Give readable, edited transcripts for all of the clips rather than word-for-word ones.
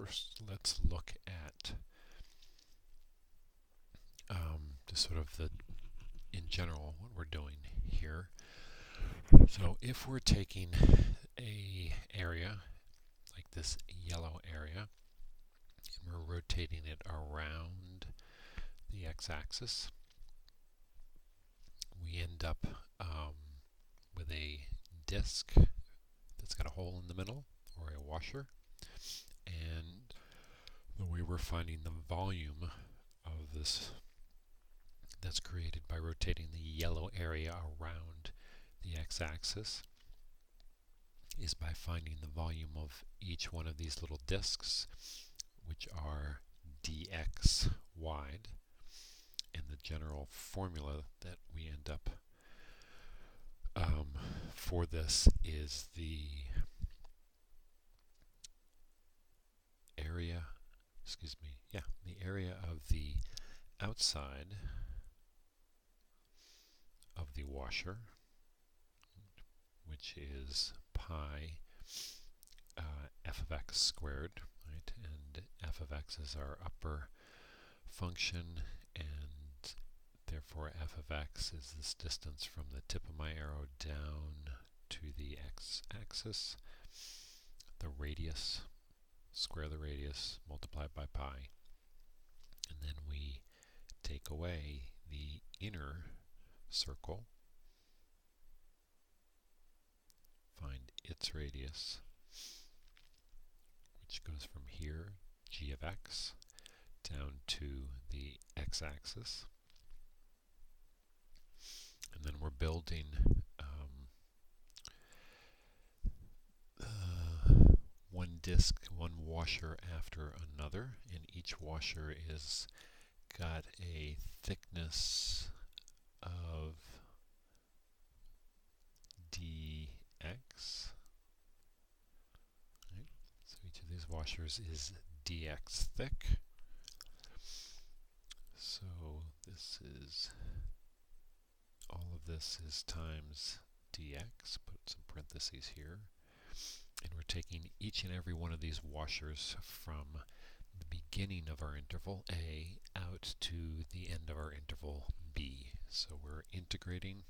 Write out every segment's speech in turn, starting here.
first let's look at just sort of in general what we're doing here. So if we're taking a area like this yellow area and we're rotating it around the x-axis, we end up with a disc that's got a hole in the middle, or a washer, and the way we're finding the volume of this that's created by rotating the yellow area around the x-axis is by finding the volume of each one of these little discs, which are dx wide, and the general formula that we end up for this is the area, the area of the outside of the washer, which is pi f of x squared, right? And f of x is our upper function, and therefore f of x is this distance from the tip of my arrow down to the x-axis. The radius, square the radius, multiply by pi, and then we take away the inner circle, find its radius, which goes from here, g of x, down to the x-axis. And then we're building one disc, one washer after another, and each washer is got a thickness of dx. Right? So each of these washers is dx thick. So this is, all of this is times dx, put some parentheses here. And we're taking each and every one of these washers from the beginning of our interval A out to the end of our interval B. So we're integrating.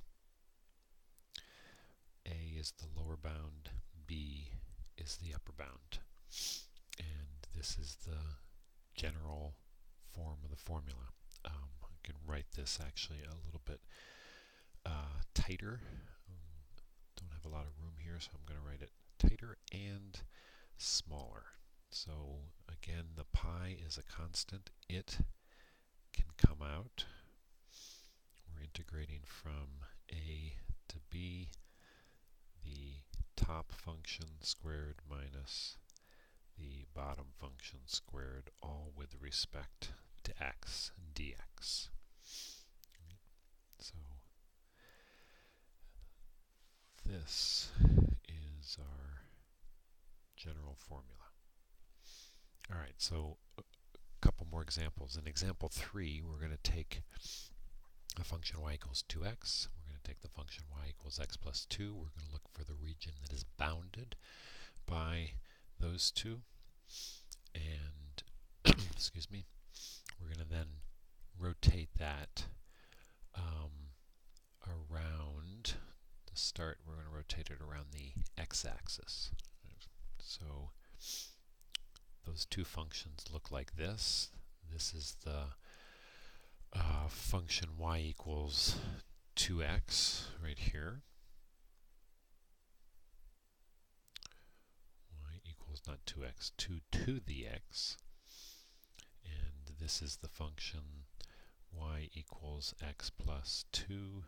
A is the lower bound, B is the upper bound. And this is the general form of the formula. I can write this actually a little bit tighter. Don't have a lot of room here, so I'm going to write it tighter and smaller. So again, the pi is a constant. It can come out. We're integrating from a to b, the top function squared minus the bottom function squared, all with respect to x dx. So this is our general formula. Alright, so a couple more examples. In example 3, we're going to take a function y equals 2x. We're going to take the function y equals x plus 2. We're going to look for the region that is bounded by those two. And, excuse me, we're going to then rotate that around. To start, we're going to rotate it around the x-axis. So those two functions look like this. This is the function y equals 2x right here. Y equals not 2x, 2 to the x. And this is the function y equals x plus 2.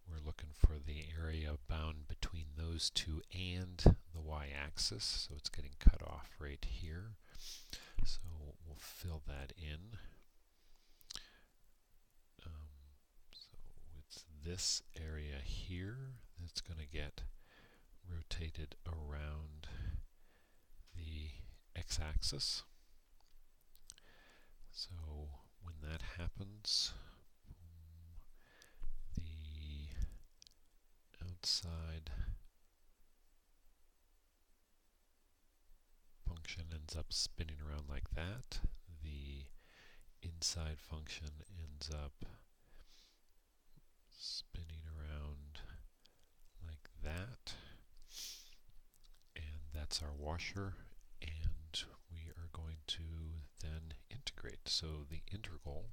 We're looking for the area bound between those two and the y-axis, so it's getting cut off right here. So we'll fill that in. So it's this area here that's going to get rotated around the x-axis. So when that happens, outside function and ends up spinning around like that. The inside function ends up spinning around like that. And that's our washer. And we are going to then integrate. So the integral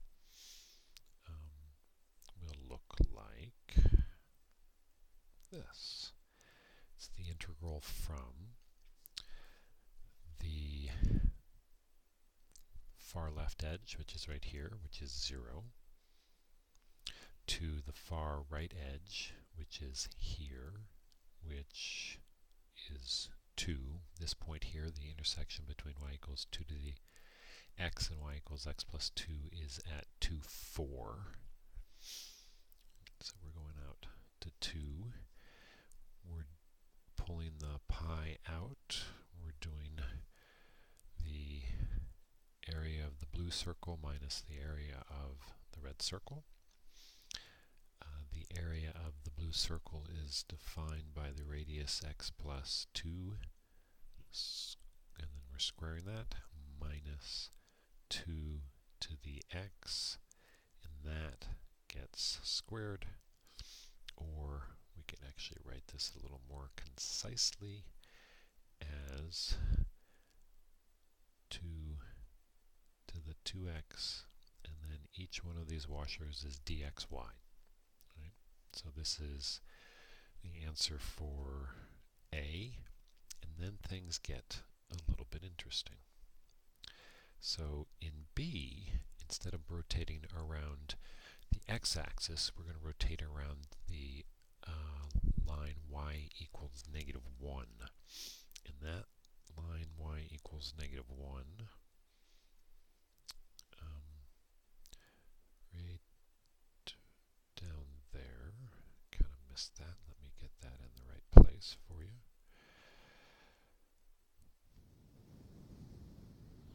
will look like this. It's the integral from the far left edge, which is right here, which is 0, to the far right edge, which is here, which is 2. This point here, the intersection between y equals 2 to the x and y equals x plus 2 is at 2, 4. So we're going out to 2. We're pulling the pi out. We're doing the area of the blue circle minus the area of the red circle. The area of the blue circle is defined by the radius x plus 2, and then we're squaring that, minus 2 to the x, and that gets squared. Or we can actually write this a little more concisely as 2 to the 2x, and then each one of these washers is dxy. Right? So this is the answer for A, and then things get a little bit interesting. So in B, instead of rotating around the x-axis, we're going to rotate around the line y equals -1. And that line y equals -1, right down there. Kind of missed that. Let me get that in the right place for you.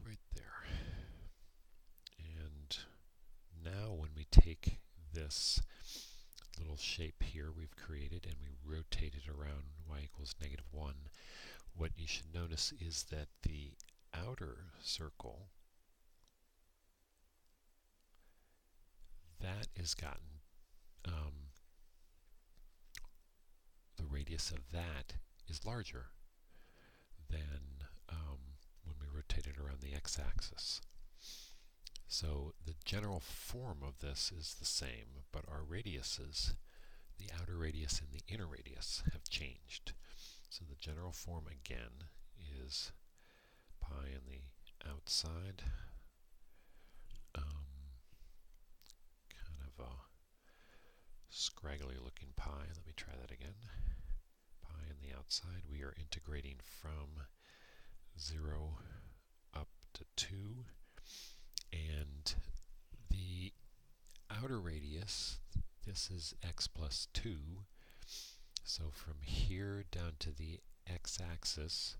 Right there. And now when we take this little shape here we've created and we rotate it around y equals -1, what you should notice is that the outer circle, that is gotten, the radius of that is larger than when we rotate it around the x-axis. So the general form of this is the same, but our radiuses, the outer radius and the inner radius, have changed. So the general form again is pi on the outside, kind of a scraggly looking pi. Let me try that again. Pi on the outside. We are integrating from 0 up to 2, and the outer radius, this is x plus 2, so from here down to the x-axis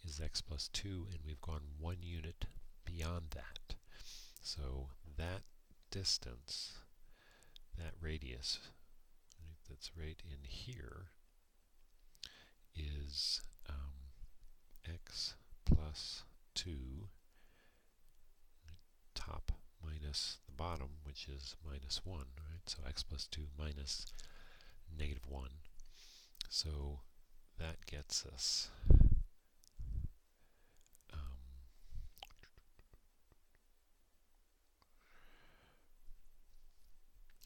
is x plus 2, and we've gone 1 unit beyond that. So that distance, that radius, right, that's right in here, is x plus 2, top minus the bottom, which is -1, right? So x plus 2 minus -1. So that gets us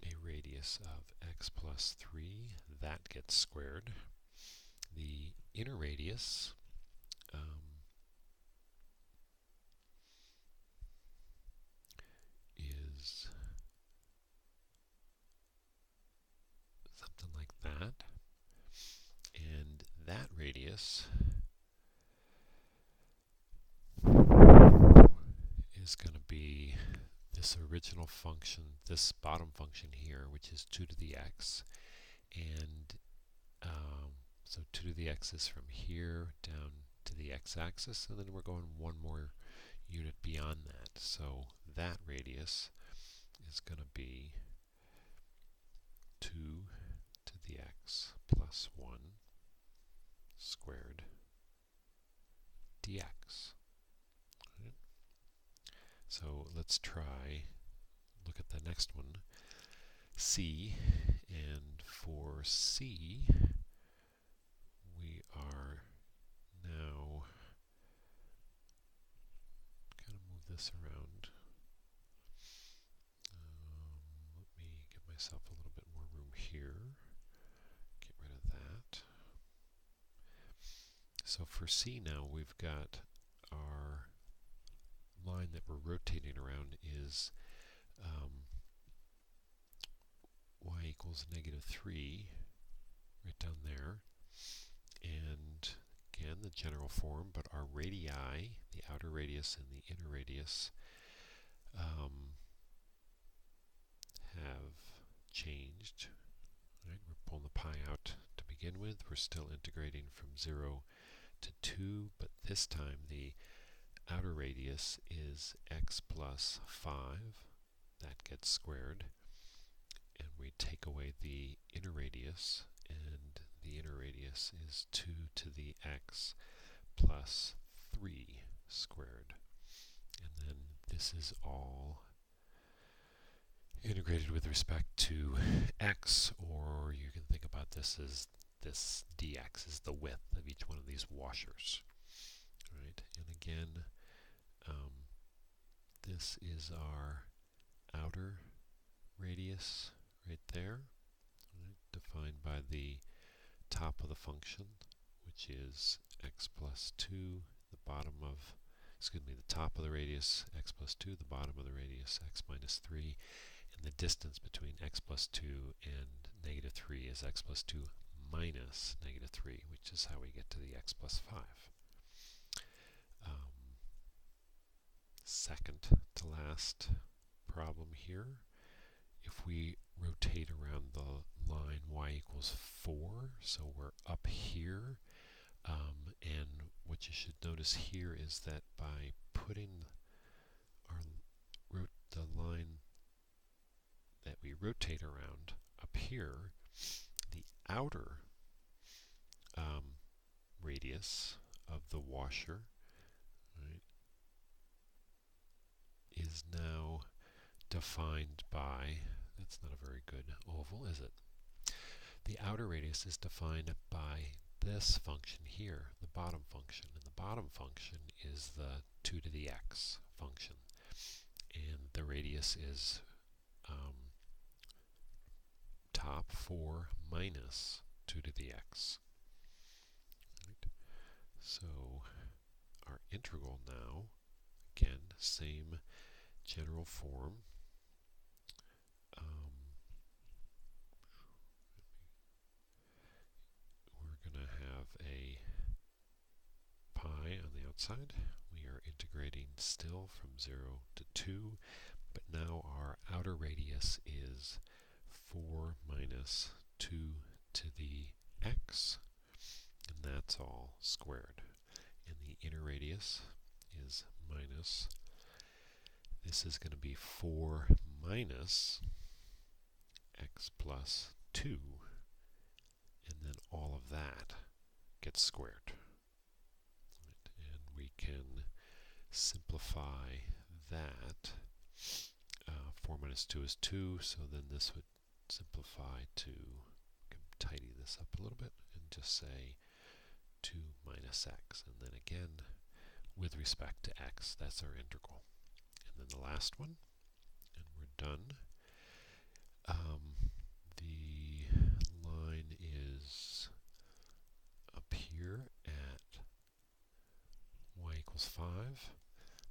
a radius of x plus 3. That gets squared. The inner radius is something like that, and that radius is going to be this original function, this bottom function here, which is 2 to the x, and so 2 to the x is from here down to the x-axis, and then we're going 1 more unit beyond that. So that radius is going to be 2 to the x plus 1 squared dx. So let's try, look at the next one, C, and for C, we are now, kind of move this around. Let me give myself a little bit more room here. Get rid of that. So for C now, we've got our line that we're rotating around is y equals -3, right down there. And again, the general form, but our radii, the outer radius and the inner radius, have changed. Right? We're pulling the pi out to begin with. We're still integrating from 0 to 2, but this time the outer radius is x plus 5. That gets squared. And we take away the inner radius, and the inner radius is 2 to the x plus 3 squared. And then this is all integrated with respect to x, or you can think about this as this dx is the width of each one of these washers. Right? And again, this is our outer radius right there, right, defined by the top of the function, which is x plus 2, the bottom of, the top of the radius, x plus 2, the bottom of the radius, x minus 3, and the distance between x plus 2 and -3 is x plus 2 minus -3, which is how we get to the x plus 5. Second to last problem here, if we rotate around the line y equals 4, so we're up here, and what you should notice here is that by putting the line that we rotate around up here, the outer radius of the washer, right, is now defined by, that's not a very good oval, is it? The outer radius is defined by this function here, the bottom function. And the bottom function is the 2 to the x function. And the radius is top 4 minus 2 to the x. Right? So our integral now, again, same general form. We're going to have a pi on the outside. We are integrating still from 0 to 2, but now our outer radius is 4 minus 2 to the x, and that's all squared. And the inner radius is minus, this is going to be 4 minus x plus 2, and then all of that gets squared. Right? And we can simplify that. 4 minus 2 is 2, so then this would simplify to, tidy this up a little bit and just say 2 minus x. And then again, with respect to x, that's our integral. And then the last one, and we're done. The line is up here at y equals 5.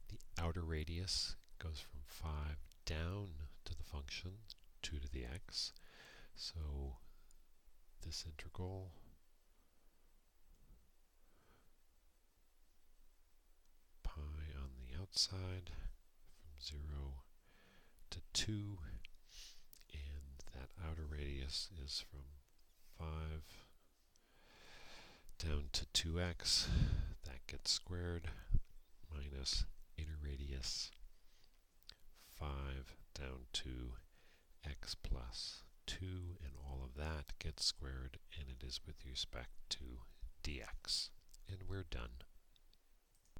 The outer radius goes from 5 down to the function 2 to the x. So this integral pi on the outside from 0 to 2, and that outer radius is from 5 down to 2x. That gets squared, minus inner radius 5 down to x plus 2, and all of that gets squared, and it is with respect to dx. And we're done.